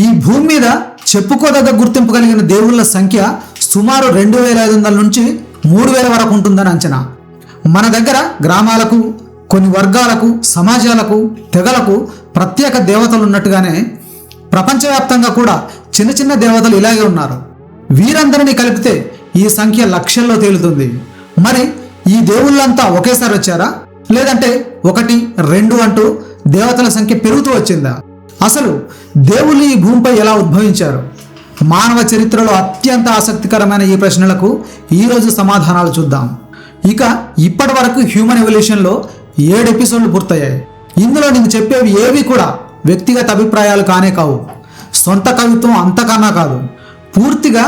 ఈ భూమి మీద చెప్పుకోదగ్గ గుర్తింపు కలిగిన దేవుళ్ళ సంఖ్య సుమారు 2500 నుంచి 3000 వరకు ఉంటుందని అంచనా. మన దగ్గర గ్రామాలకు, కొన్ని వర్గాలకు, సమాజాలకు, తెగలకు ప్రత్యేక దేవతలు ఉన్నట్టుగానే ప్రపంచవ్యాప్తంగా కూడా చిన్న చిన్న దేవతలు ఇలాగే ఉన్నారు. వీరందరినీ కలిపితే ఈ సంఖ్య లక్షల్లో తేలుతుంది. మరి ఈ దేవుళ్ళంతా ఒకేసారి వచ్చారా, లేదంటే 1, 2 అంటూ దేవతల సంఖ్య పెరుగుతూ వచ్చిందా? అసలు దేవుళ్ళు ఈ భూమిపై ఎలా ఉద్భవించారు? మానవ చరిత్రలో అత్యంత ఆసక్తికరమైన ఈ ప్రశ్నలకు ఈరోజు సమాధానాలు చూద్దాం. ఇక ఇప్పటి వరకు హ్యూమన్ ఎవల్యూషన్లో 7 ఎపిసోడ్లు పూర్తయ్యాయి. ఇందులో నేను చెప్పేవి ఏవి కూడా వ్యక్తిగత అభిప్రాయాలు కానే కావు, సొంత కవిత్వం అంతకన్నా కాదు. పూర్తిగా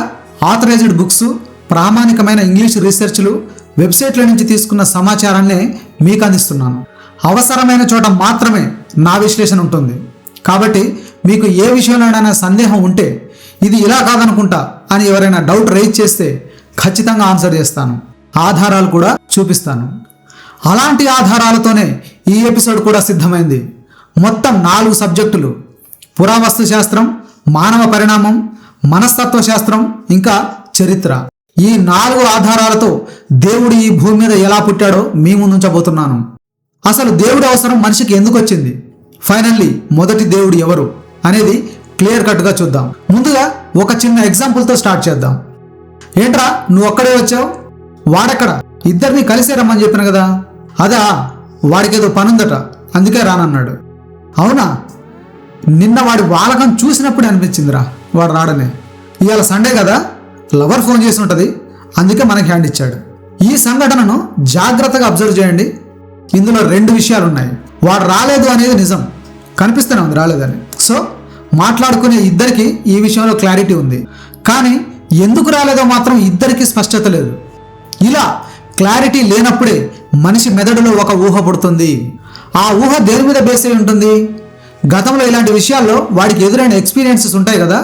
ఆథరైజ్డ్ బుక్స్, ప్రామాణికమైన ఇంగ్లీష్ రీసెర్చ్లు, వెబ్సైట్ల నుంచి తీసుకున్న సమాచారాన్నే మీకు అందిస్తున్నాను. అవసరమైన చోట మాత్రమే నా విశ్లేషణ ఉంటుంది. కాబట్టి మీకు ఏ విషయంలోనైనా సందేహం ఉంటే, ఇది ఇలా కాదనుకుంటా అని ఎవరైనా డౌట్ రైజ్ చేస్తే ఖచ్చితంగా ఆన్సర్ చేస్తాను, ఆధారాలు కూడా చూపిస్తాను. అలాంటి ఆధారాలతోనే ఈ ఎపిసోడ్ కూడా సిద్ధమైంది. మొత్తం 4 సబ్జెక్టులు: పురావస్తు శాస్త్రం, మానవ పరిణామం, మనస్తత్వ శాస్త్రం, ఇంకా చరిత్ర. ఈ 4 ఆధారాలతో దేవుడు ఈ భూమి మీద ఎలా పుట్టాడో మీ ముందుంచబోతున్నాను. అసలు దేవుడి అవసరం మనిషికి ఎందుకు వచ్చింది, ఫైనల్లీ మొదటి దేవుడు ఎవరు అనేది క్లియర్ కట్గా చూద్దాం. ముందుగా ఒక చిన్న ఎగ్జాంపుల్తో స్టార్ట్ చేద్దాం. ఏంట్రా నువ్వు ఒక్కడే వచ్చావు, వాడెక్కడ? ఇద్దరిని కలిసే రమ్మని చెప్పిన కదా. అదా, వాడికేదో పనుందట అందుకే రానన్నాడు. అవునా? నిన్న వాడి వాలకం చూసినప్పుడే అనిపించిందిరా వాడు రాడనే. ఇవాళ సండే కదా, లవర్ ఫోన్ చేసి ఉంటుంది, అందుకే మనకి హ్యాండ్ ఇచ్చాడు. ఈ సంఘటనను జాగ్రత్తగా అబ్జర్వ్ చేయండి. ఇందులో 2 విషయాలు ఉన్నాయి. వాడు రాలేదు అనేది నిజం, కనిపిస్తూనే ఉంది రాలేదని. సో మాట్లాడుకునే ఇద్దరికి ఈ విషయంలో క్లారిటీ ఉంది. కానీ ఎందుకు రాలేదో మాత్రం ఇద్దరికి స్పష్టత లేదు. ఇలా క్లారిటీ లేనప్పుడే మనిషి మెదడులో ఒక ఊహ పుడుతుంది. ఆ ఊహ దేని మీద బేస్ అయి ఉంటుంది? గతంలో ఇలాంటి విషయాల్లో వాడికి ఎదురైన ఎక్స్పీరియన్సెస్ ఉంటాయి కదా,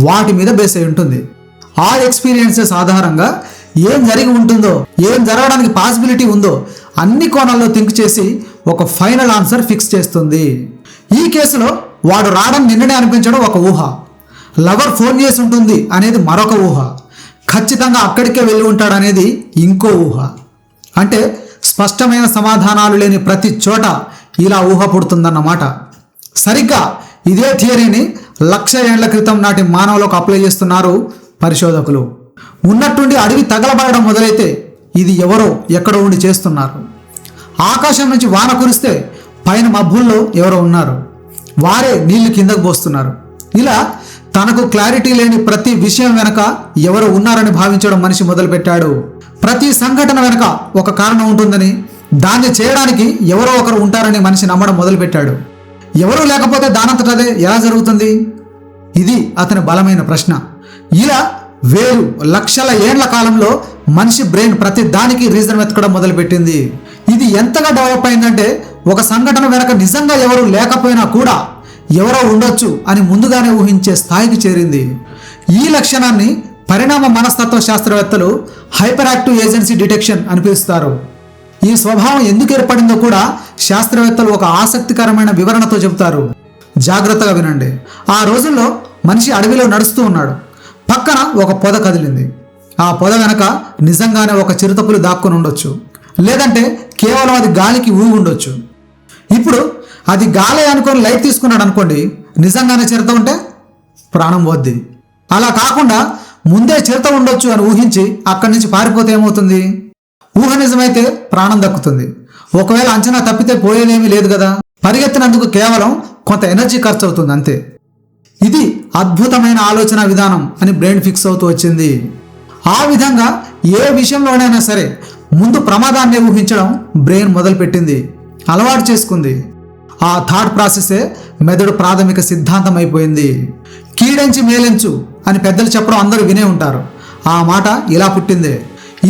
వాటి మీద బేస్ అయి ఉంటుంది. ఆ ఎక్స్పీరియన్సెస్ ఆధారంగా ఏం జరిగి ఉంటుందో, ఏం జరగడానికి పాసిబిలిటీ ఉందో అన్ని కోణాల్లో థింక్ చేసి ఒక ఫైనల్ ఆన్సర్ ఫిక్స్ చేస్తుంది. ఈ కేసులో వాడు రావడం నిన్ననే అనిపించడం ఒక ఊహ, లవర్ ఫోన్ చేసి ఉంటుంది అనేది మరొక ఊహ, ఖచ్చితంగా అక్కడికే వెళ్ళి ఉంటాడనేది ఇంకో ఊహ. అంటే స్పష్టమైన సమాధానాలు లేని ప్రతి చోట ఇలా ఊహ పుడుతుందన్నమాట. సరిగ్గా ఇదే థియరీని 1,00,000 ఏళ్ల క్రితం నాటి మానవులకు అప్లై చేస్తున్నారు పరిశోధకులు. ఉన్నట్టుండి అడవి తగలబడడం మొదలైతే ఇది ఎవరో ఎక్కడో ఉండి చేస్తున్నారు. ఆకాశం నుంచి వాన కురిస్తే పైన మబ్బుల్లో ఎవరో ఉన్నారు, వారే నీళ్లు కిందకు పోస్తున్నారు. ఇలా తనకు క్లారిటీ లేని ప్రతి విషయం వెనక ఎవరో ఉన్నారని భావించడం మనిషి మొదలుపెట్టాడు. ప్రతి సంఘటన వెనక ఒక కారణం ఉంటుందని, దాన్ని చేయడానికి ఎవరో ఒకరు ఉంటారని మనిషి నమ్మడం మొదలుపెట్టాడు. ఎవరూ లేకపోతే దానంతటదే ఎలా జరుగుతుంది? ఇది అతని బలమైన ప్రశ్న. ఇలా వేలు లక్షల ఏళ్ల కాలంలో మనిషి బ్రెయిన్ ప్రతి దానికి రీజన్ వెతకడం మొదలుపెట్టింది. ఇది ఎంతగా డెవలప్ అయిందంటే ఒక సంఘటన వెనక నిజంగా ఎవరు లేకపోయినా కూడా ఎవరో ఉండొచ్చు అని ముందుగానే ఊహించే స్థాయికి చేరింది. ఈ లక్షణాన్ని పరిణామ మనస్తత్వ శాస్త్రవేత్తలు హైపర్ యాక్టివ్ ఏజెన్సీ డిటెక్షన్ అని పిలుస్తారు. ఈ స్వభావం ఎందుకు ఏర్పడిందో కూడా శాస్త్రవేత్తలు ఒక ఆసక్తికరమైన వివరణతో చెబుతారు. జాగ్రత్తగా వినండి. ఆ రోజుల్లో మనిషి అడవిలో నడుస్తూ ఉన్నాడు. పక్కన ఒక పొద కదిలింది. ఆ పొద వెనక నిజంగానే ఒక చిరుతపులి దాక్కుని ఉండొచ్చు, లేదంటే కేవలం అది గాలికి ఊగి ఉండొచ్చు. ఇప్పుడు అది గాలి అనుకొని లైట్ తీసుకున్నాడు అనుకోండి, నిజంగానే చిరుత ఉంటే ప్రాణం పోద్ది. అలా కాకుండా ముందే చిరుత ఉండొచ్చు అని ఊహించి అక్కడి నుంచి పారిపోతే ఏమవుతుంది? ఊహ నిజమైతే ప్రాణం దక్కుతుంది. ఒకవేళ అంచనా తప్పితే పోయేదేమీ లేదు కదా. పరిగెత్తినందుకు కేవలం కొంత ఎనర్జీ ఖర్చు అవుతుంది అంతే. ఇది అద్భుతమైన ఆలోచన విధానం అని బ్రెయిన్ ఫిక్స్ అవుతూ వచ్చింది. ఆ విధంగా ఏ విషయంలోనైనా సరే ముందు ప్రమాదాన్ని ఊహించడం బ్రెయిన్ మొదలుపెట్టింది, అలవాటు చేసుకుంది. ఆ థాట్ ప్రాసెసే మెదడు ప్రాథమిక సిద్ధాంతం అయిపోయింది. కీడెంచి మేలెంచు అని పెద్దలు చెప్పడం అందరూ వినే ఉంటారు. ఆ మాట ఇలా పుట్టిందే.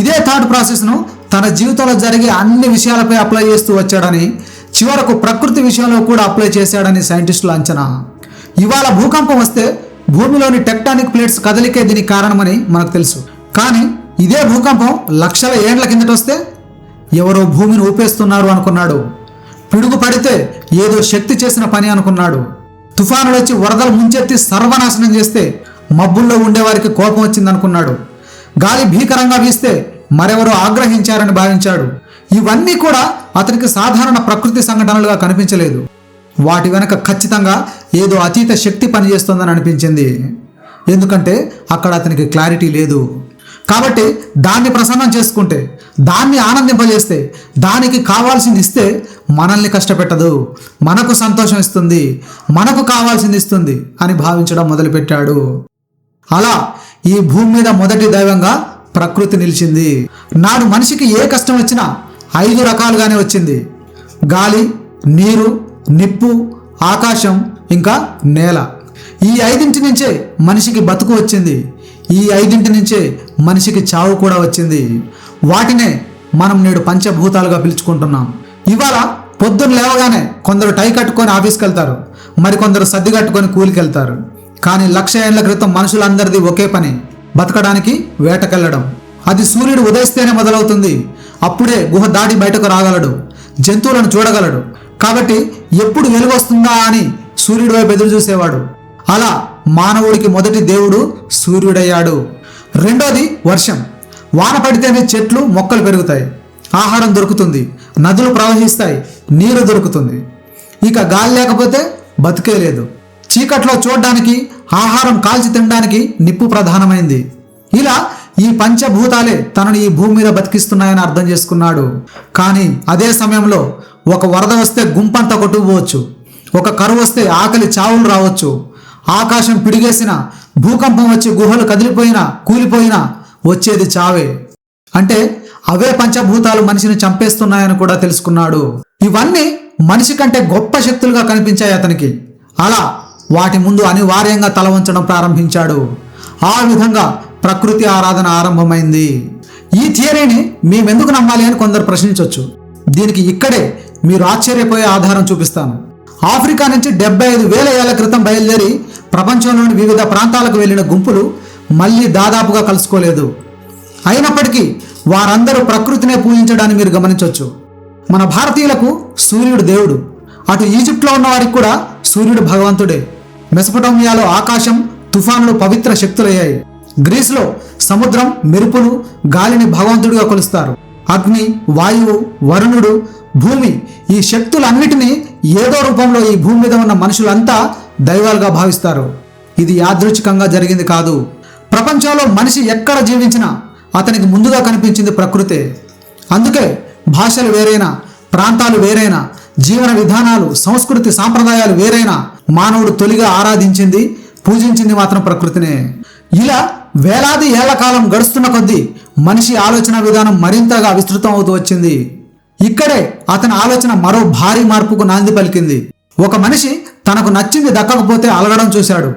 ఇదే థాట్ ప్రాసెస్ను తన జీవితంలో జరిగే అన్ని విషయాలపై అప్లై చేస్తూ వచ్చాడని, చివరకు ప్రకృతి విషయంలో కూడా అప్లై చేశాడని సైంటిస్టుల అంచనా. ఇవాళ భూకంపం వస్తే భూమిలోని టెక్టానిక్ ప్లేట్స్ కదలికే దీనికి కారణమని మనకు తెలుసు. కానీ ఇదే భూకంపం లక్షల ఏండ్ల కిందట వస్తే ఎవరో భూమిని ఊపేస్తున్నారు అనుకున్నాడు. పిడుగు పడితే ఏదో శక్తి చేసిన పని అనుకున్నాడు. తుఫానులు వచ్చి వరదలు ముంచెత్తి సర్వనాశనం చేస్తే మబ్బుల్లో ఉండేవారికి కోపం వచ్చిందనుకున్నాడు. గాలి భీకరంగా వీస్తే మరెవరో ఆగ్రహించారని భావించాడు. ఇవన్నీ కూడా అతనికి సాధారణ ప్రకృతి సంఘటనలుగా కనిపించలేదు. వాటి వెనక ఖచ్చితంగా ఏదో అతీత శక్తి పనిచేస్తోందని అనిపించింది. ఎందుకంటే అక్కడ అతనికి క్లారిటీ లేదు. కాబట్టి దాన్ని ప్రసన్నం చేసుకుంటే, దాన్ని ఆనందింపజేస్తే, దానికి కావాల్సింది ఇస్తే మనల్ని కష్టపెట్టదు, మనకు సంతోషం ఇస్తుంది, మనకు కావాల్సింది ఇస్తుంది అని భావించడం మొదలుపెట్టాడు. అలా ఈ భూమి మీద మొదటి దైవంగా ప్రకృతి నిలిచింది. నాడు మనిషికి ఏ కష్టం వచ్చినా 5 రకాలుగానే వచ్చింది: గాలి, నీరు, నిప్పు, ఆకాశం, ఇంకా నేల. ఈ 5 నుంచే మనిషికి బతుకు వచ్చింది. ఈ 5 నుంచే మనిషికి చావు కూడా వచ్చింది. వాటినే మనం నేడు పంచభూతాలుగా పిలుచుకుంటున్నాం. ఇవాళ పొద్దున్న లేవగానే కొందరు టై కట్టుకొని ఆఫీస్కి వెళ్తారు, మరికొందరు సర్ది కట్టుకొని కూలికి వెళ్తారు. కానీ 1,00,000 ఏళ్ల క్రితం మనుషులందరిది ఒకే పని: బతకడానికి వేటకెళ్ళడం. అది సూర్యుడు ఉదయిస్తేనే మొదలవుతుంది. అప్పుడే గుహ దాటి బయటకు రాగలడు, జంతువులను చూడగలడు. కాబట్టి ఎప్పుడు వెలుగొస్తుందా అని సూర్యుడి వైపు ఎదురు చూసేవాడు. అలా మానవుడికి మొదటి దేవుడు సూర్యుడయ్యాడు. రెండోది వర్షం. వాన పడితేనే చెట్లు మొక్కలు పెరుగుతాయి, ఆహారం దొరుకుతుంది, నదులు ప్రవహిస్తాయి, నీరు దొరుకుతుంది. ఇక గాలి లేకపోతే బతుకే లేదు. చీకట్లో చూడడానికి, ఆహారం కాల్చి తినడానికి నిప్పు ప్రధానమైంది. ఇలా ఈ పంచభూతాలే తనను ఈ భూమి మీద బతికిస్తున్నాయని అర్థం చేసుకున్నాడు. కానీ అదే సమయంలో ఒక వరద వస్తే గుంపంతా కొట్టుకుపోవచ్చు, ఒక కరువు వస్తే ఆకలి చావులు రావచ్చు, ఆకాశం పిడిగేసిన, భూకంపం వచ్చి గుహలు కదిలిపోయినా కూలిపోయినా వచ్చేది చావే. అంటే అవే పంచభూతాలు మనిషిని చంపేస్తున్నాయని కూడా తెలుసుకున్నాడు. ఇవన్నీ మనిషి కంటే గొప్ప శక్తులుగా కనిపించాయి అతనికి. అలా వాటి ముందు అనివార్యంగా తల వంచడం ప్రారంభించాడు. ఆ విధంగా ప్రకృతి ఆరాధన ఆరంభమైంది. ఈ థియరీని మేమెందుకు నమ్మాలి అని కొందరు ప్రశ్నించవచ్చు. దీనికి ఇక్కడే మీరు ఆశ్చర్యపోయే ఆధారం చూపిస్తాను. ఆఫ్రికా నుంచి 75,000 ఏళ్ల క్రితం బయలుదేరి ప్రపంచంలోని వివిధ ప్రాంతాలకు వెళ్ళిన గుంపులు మళ్ళీ దాదాపుగా కలుసుకోలేదు. అయినప్పటికీ వారందరూ ప్రకృతినే పూజించడాన్ని మీరు గమనించవచ్చు. మన భారతీయులకు సూర్యుడు దేవుడు, అటు ఈజిప్ట్లో ఉన్న వారికి కూడా సూర్యుడు భగవంతుడే. మెసపటోమియాలో ఆకాశం, తుఫానులు పవిత్ర శక్తులయ్యాయి. గ్రీసులో సముద్రం, మెరుపులు, గాలిని భగవంతుడిగా కొలుస్తారు. అగ్ని, వాయువు, వరుణుడు, భూమి, ఈ శక్తులన్నిటినీ ఏదో రూపంలో ఈ భూమి మీద ఉన్న మనుషులంతా దైవాలుగా భావిస్తారు. ఇది యాదృచ్ఛికంగా జరిగింది కాదు. ప్రపంచంలో మనిషి ఎక్కడ జీవించినా అతనికి ముందుగా కనిపించింది ప్రకృతే. అందుకే భాషలు వేరైనా, ప్రాంతాలు వేరైనా, జీవన విధానాలు, సంస్కృతి, సాంప్రదాయాలు వేరైనా మానవుడు తొలిగా ఆరాధించింది, పూజించింది మాత్రం ప్రకృతినే. ఇలా వేలాది ఏళ్ల కాలం గడుస్తున్న కొద్దీ మనిషి ఆలోచన విధానం మరింతగా విస్తృతం అవుతూ వచ్చింది. ఇక్కడే అతని ఆలోచన మరో భారీ మార్పుకు నాంది పలికింది. ఒక మనిషి తనకు నచ్చింది దక్కకపోతే అలగడం చూశాడు,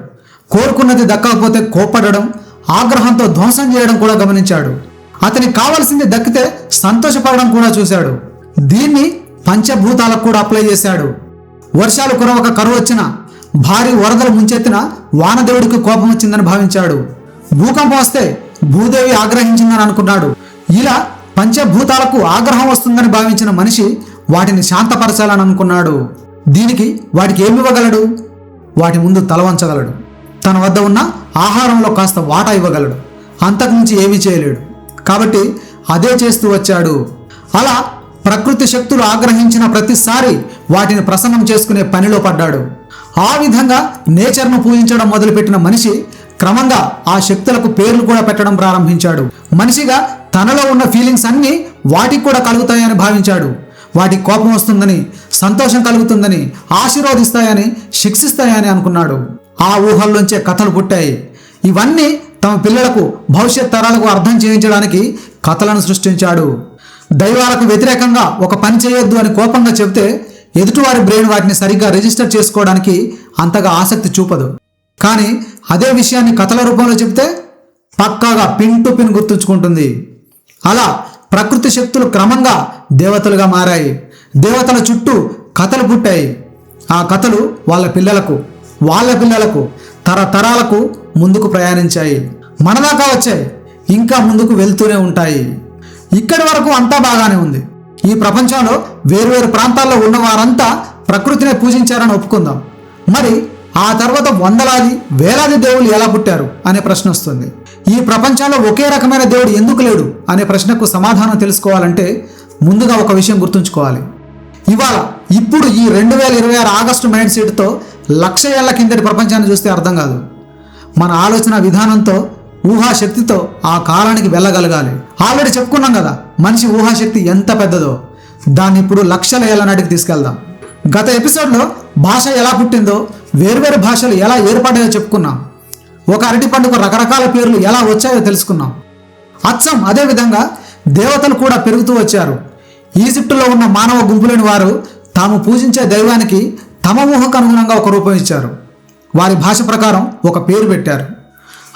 కోరుకున్నది దక్కకపోతే కోప్పడడం, ఆగ్రహంతో ధ్వంసం చేయడం కూడా గమనించాడు. అతనికి కావలసింది దక్కితే సంతోషపడడం కూడా చూశాడు. దీన్ని పంచభూతాలకు కూడా అప్లై చేశాడు. వర్షాలు కురవక కరువు వచ్చినా, భారీ వరదలు ముంచెత్తిన వానదేవుడికి కోపం వచ్చిందని భావించాడు. భూకంపం వస్తే భూదేవి ఆగ్రహించిందని అనుకున్నాడు. ఇలా పంచభూతాలకు ఆగ్రహం వస్తుందని భావించిన మనిషి వాటిని శాంతపరచాలని అనుకున్నాడు. దీనికి వాటికి ఏమి ఇవ్వగలడు? వాటి ముందు తలవంచగలడు. తన వద్ద ఉన్న ఆహారంలో కాస్త వాటా ఇవ్వగలడు. అంతకుమించి ఏమీ చేయలేడు. కాబట్టి అదే చేస్తూ వచ్చాడు. అలా ప్రకృతి శక్తులు ఆగ్రహించిన ప్రతిసారి వాటిని ప్రసన్నం చేసుకునే పనిలో పడ్డాడు. ఆ విధంగా నేచర్ను పూజించడం మొదలుపెట్టిన మనిషి క్రమంగా ఆ శక్తులకు పేర్లు కూడా పెట్టడం ప్రారంభించాడు. మనిషిగా తనలో ఉన్న ఫీలింగ్స్ అన్నీ వాటికి కూడా కలుగుతాయని భావించాడు. వాటికి కోపం వస్తుందని, సంతోషం కలుగుతుందని, ఆశీర్వదిస్తాయని, శిక్షిస్తాయని అనుకున్నాడు. ఆ ఊహల్లోంచే కథలు పుట్టాయి. ఇవన్నీ తమ పిల్లలకు, భవిష్యత్ తరాలకు అర్థం చేయించడానికి కథలను సృష్టించాడు. దైవాలకు వ్యతిరేకంగా ఒక పని చేయొద్దు అని కోపంగా చెబితే ఎదుటివారి బ్రెయిన్ వాటిని సరిగ్గా రిజిస్టర్ చేసుకోవడానికి అంతగా ఆసక్తి చూపదు. కానీ అదే విషయాన్ని కథల రూపంలో చెప్తే పక్కాగా పిన్ టు పిన్ గుర్తుంచుకుంటుంది. అలా ప్రకృతి శక్తులు క్రమంగా దేవతలుగా మారాయి. దేవతల చుట్టూ కథలు పుట్టాయి. ఆ కథలు వాళ్ళ పిల్లలకు, వాళ్ళ పిల్లలకు, తరతరాలకు ముందుకు ప్రయాణించాయి. మనదాకా వచ్చాయి, ఇంకా ముందుకు వెళ్తూనే ఉంటాయి. ఇక్కడి వరకు అంతా బాగానే ఉంది. ఈ ప్రపంచంలో వేరువేరు ప్రాంతాల్లో ఉన్న వారంతా ప్రకృతిని పూజించారని ఒప్పుకుందాం. మరి ఆ తర్వాత వందలాది వేలాది దేవుళ్ళు ఎలా పుట్టారు అనే ప్రశ్న వస్తుంది. ఈ ప్రపంచంలో ఒకే రకమైన దేవుడు ఎందుకు లేడు అనే ప్రశ్నకు సమాధానం తెలుసుకోవాలంటే ముందుగా ఒక విషయం గుర్తుంచుకోవాలి. ఇప్పుడు ఈ 2026 ఆగస్టు మైండ్ సెట్తో 1,00,000 ఏళ్ల కిందటి ప్రపంచాన్ని చూస్తే అర్థం కాదు. మన ఆలోచన విధానంతో, ఊహాశక్తితో ఆ కాలానికి వెళ్ళగలగాలి. ఆల్రెడీ చెప్పుకున్నాం కదా, మనిషి ఊహాశక్తి ఎంత పెద్దదో. దాన్ని ఇప్పుడు 1,00,000 ఏళ్ల నాటికి తీసుకెళ్దాం. గత ఎపిసోడ్లో భాష ఎలా పుట్టిందో, వేర్వేరు భాషలు ఎలా ఏర్పడ్డాయో చెప్పుకున్నాం. ఒక అరటి పండుగ రకరకాల పేర్లు ఎలా వచ్చాయో తెలుసుకున్నాం. అచ్చం అదేవిధంగా దేవతలు కూడా పెరుగుతూ వచ్చారు. ఈజిప్టులో ఉన్న మానవ గుంపులోని వారు తాము పూజించే దైవానికి తమ ఊహకు అనుగుణంగా ఒక రూపం ఇచ్చారు. వారి భాష ప్రకారం ఒక పేరు పెట్టారు.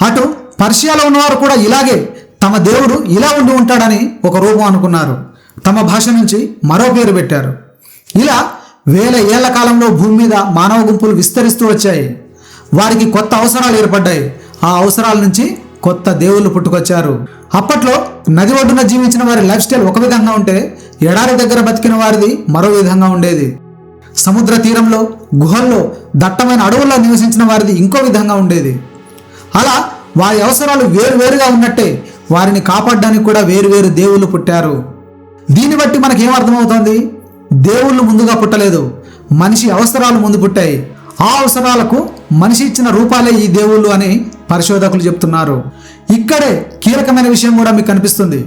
అటు పర్షియాలో ఉన్నవారు కూడా ఇలాగే తమ దేవుడు ఇలా ఉండి ఉంటాడని ఒక రూపం అనుకున్నారు. తమ భాష నుంచి మరో పేరు పెట్టారు. ఇలా వేల ఏళ్ల కాలంలో భూమి మీద మానవ గుంపులు విస్తరిస్తూ వచ్చాయి. వారికి కొత్త అవసరాలు ఏర్పడ్డాయి. ఆ అవసరాల నుంచి కొత్త దేవుళ్ళు పుట్టుకొచ్చారు. అప్పట్లో నది ఒడ్డున జీవించిన వారి లైఫ్ స్టైల్ ఒక విధంగా ఉంటే, ఎడారి దగ్గర బతికిన వారిది మరో విధంగా ఉండేది. సముద్ర తీరంలో, గుహల్లో, దట్టమైన అడవుల్లో నివసించిన వారిది ఇంకో విధంగా ఉండేది. అలా వారి అవసరాలు వేరువేరుగా ఉన్నట్టే వారిని కాపాడడానికి కూడా వేరువేరు దేవుళ్ళు పుట్టారు. దీన్ని బట్టి మనకేమర్థమవుతోంది? దేవుళ్ళు ముందుగా పుట్టలేదు, మనిషి అవసరాలు ముందు పుట్టాయి. ఆ అవసరాలకు మనిషి ఇచ్చిన రూపాలే ఈ దేవుళ్ళు అని పరిశోధకులు చెప్తున్నారు. ఇక్కడే కీలకమైన విషయం కూడా మీకు కనిపిస్తుంది.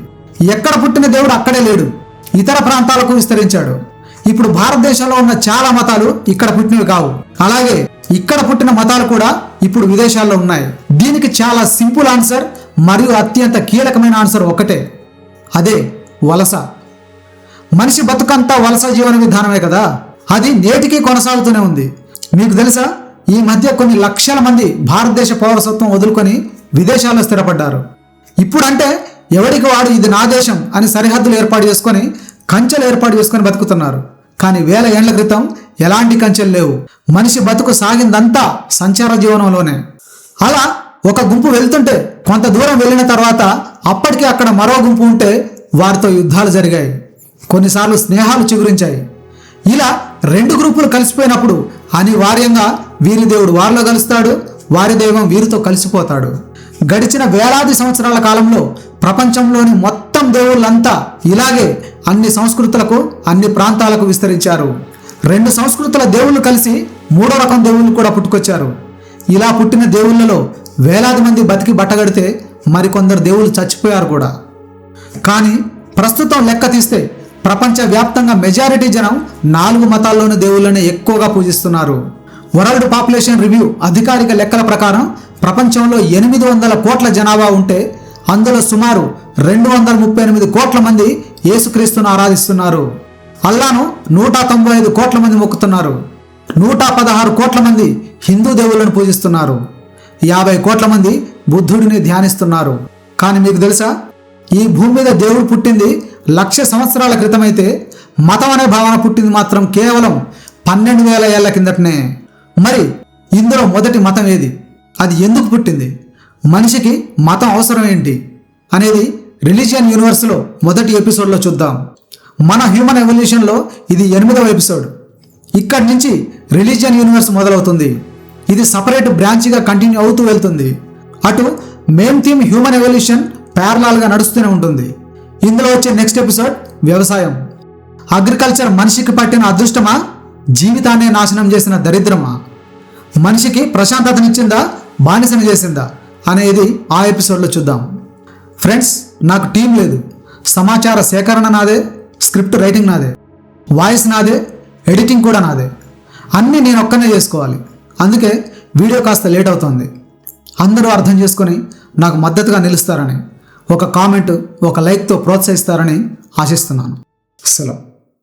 ఎక్కడ పుట్టిన దేవుడు అక్కడే లేడు, ఇతర ప్రాంతాలకు విస్తరించాడు. ఇప్పుడు భారతదేశంలో ఉన్న చాలా మతాలు ఇక్కడ పుట్టినవి కావు. అలాగే ఇక్కడ పుట్టిన మతాలు కూడా ఇప్పుడు విదేశాల్లో ఉన్నాయి. దీనికి చాలా సింపుల్ ఆన్సర్ మరియు అత్యంత కీలకమైన ఆన్సర్ ఒకటే, అదే వలస. మనిషి బతుకంతా వలస జీవన విధానమే కదా, అది నేటికి కొనసాగుతూనే ఉంది. మీకు తెలుసా, ఈ మధ్య కొన్ని లక్షల మంది భారతదేశ పౌరసత్వం వదులుకొని విదేశాల్లో స్థిరపడ్డారు. ఇప్పుడంటే ఎవరికి వాడు ఇది నా దేశం అని సరిహద్దులు ఏర్పాటు చేసుకొని, కంచెలు ఏర్పాటు చేసుకొని బతుకుతున్నారు. కానీ 1000 ఏళ్ల క్రితం ఎలాంటి కంచెలు లేవు. మనిషి బతుకు సాగిందంతా సంచార జీవనంలోనే. అలా ఒక గుంపు వెళ్తుంటే కొంత దూరం వెళ్ళిన తర్వాత అప్పటికే అక్కడ మరో గుంపు ఉంటే వారితో యుద్ధాలు జరిగాయి. కొన్నిసార్లు స్నేహాలు చిగురించాయి. ఇలా 2 గ్రూపులు కలిసిపోయినప్పుడు అనివార్యంగా వీరి దేవుడు వారిలో కలుస్తాడు, వారి దైవం వీరితో కలిసిపోతాడు. గడిచిన వేలాది సంవత్సరాల కాలంలో ప్రపంచంలోని మొత్తం దేవుళ్ళంతా ఇలాగే అన్ని సంస్కృతులకు, అన్ని ప్రాంతాలకు విస్తరించారు. 2 సంస్కృతుల దేవుళ్ళు కలిసి 3వ రకం దేవుళ్ళు కూడా పుట్టుకొచ్చారు. ఇలా పుట్టిన దేవుళ్ళలో వేలాది మంది బతికి బట్టగడితే మరికొందరు దేవుళ్ళు చచ్చిపోయారు కూడా. కానీ ప్రస్తుతం లెక్క తీస్తే ప్రపంచవ్యాప్తంగా మెజారిటీ జనం 4 మతాల్లోని దేవుళ్ళని ఎక్కువగా పూజిస్తున్నారు. వరల్డ్ పాపులేషన్ రివ్యూ అధికారిక లెక్కల ప్రకారం ప్రపంచంలో 800 కోట్ల జనాభా ఉంటే అందులో సుమారు 238 కోట్ల మంది యేసుక్రీస్తును ఆరాధిస్తున్నారు. అల్లాను 195 కోట్ల మంది మొక్కుతున్నారు. 116 కోట్ల మంది హిందూ దేవుళ్ళను పూజిస్తున్నారు. 50 కోట్ల మంది బుద్ధుడిని ధ్యానిస్తున్నారు. కానీ మీకు తెలుసా, ఈ భూమి మీద దేవుడు పుట్టింది 1,00,000 సంవత్సరాల క్రితమైతే మతం అనే భావన పుట్టింది మాత్రం కేవలం 12,000 ఏళ్ల కిందటనే. మరి ఇందులో మొదటి మతం ఏది? అది ఎందుకు పుట్టింది? మనిషికి మతం అవసరం ఏంటి అనేది రిలీజియన్ యూనివర్స్లో మొదటి ఎపిసోడ్లో చూద్దాం. మన హ్యూమన్ ఎవల్యూషన్లో ఇది 8వ ఎపిసోడ్. ఇక్కడి నుంచి రిలీజియన్ యూనివర్స్ మొదలవుతుంది. ఇది సపరేట్ బ్రాంచ్గా కంటిన్యూ అవుతూ వెళ్తుంది. అటు మెయిన్ థీమ్ హ్యూమన్ ఎవల్యూషన్ ప్యారలాల్గా నడుస్తూనే ఉంటుంది. ఇందులో వచ్చే నెక్స్ట్ ఎపిసోడ్ వ్యవసాయం. అగ్రికల్చర్ మనిషికి పట్టిన అదృష్టమా, జీవితాన్నే నాశనం చేసిన దరిద్రమా? మనిషికి ప్రశాంతతనిచ్చిందా, బానిసని చేసిందా అనేది ఆ ఎపిసోడ్లో చూద్దాం. ఫ్రెండ్స్, నాకు టీం లేదు. సమాచార సేకరణ నాదే, స్క్రిప్ట్ రైటింగ్ నాదే, వాయిస్ నాదే, ఎడిటింగ్ కూడా నాదే. అన్నీ నేను ఒక్కనే చేసుకోవాలి. అందుకే వీడియో కాస్త లేట్ అవుతుంది. అందరూ అర్థం చేసుకొని నాకు మద్దతుగా నిలుస్తారని, ఒక కామెంట్, ఒక లైక్తో ప్రోత్సహిస్తారని ఆశిస్తున్నాను. సెలవు.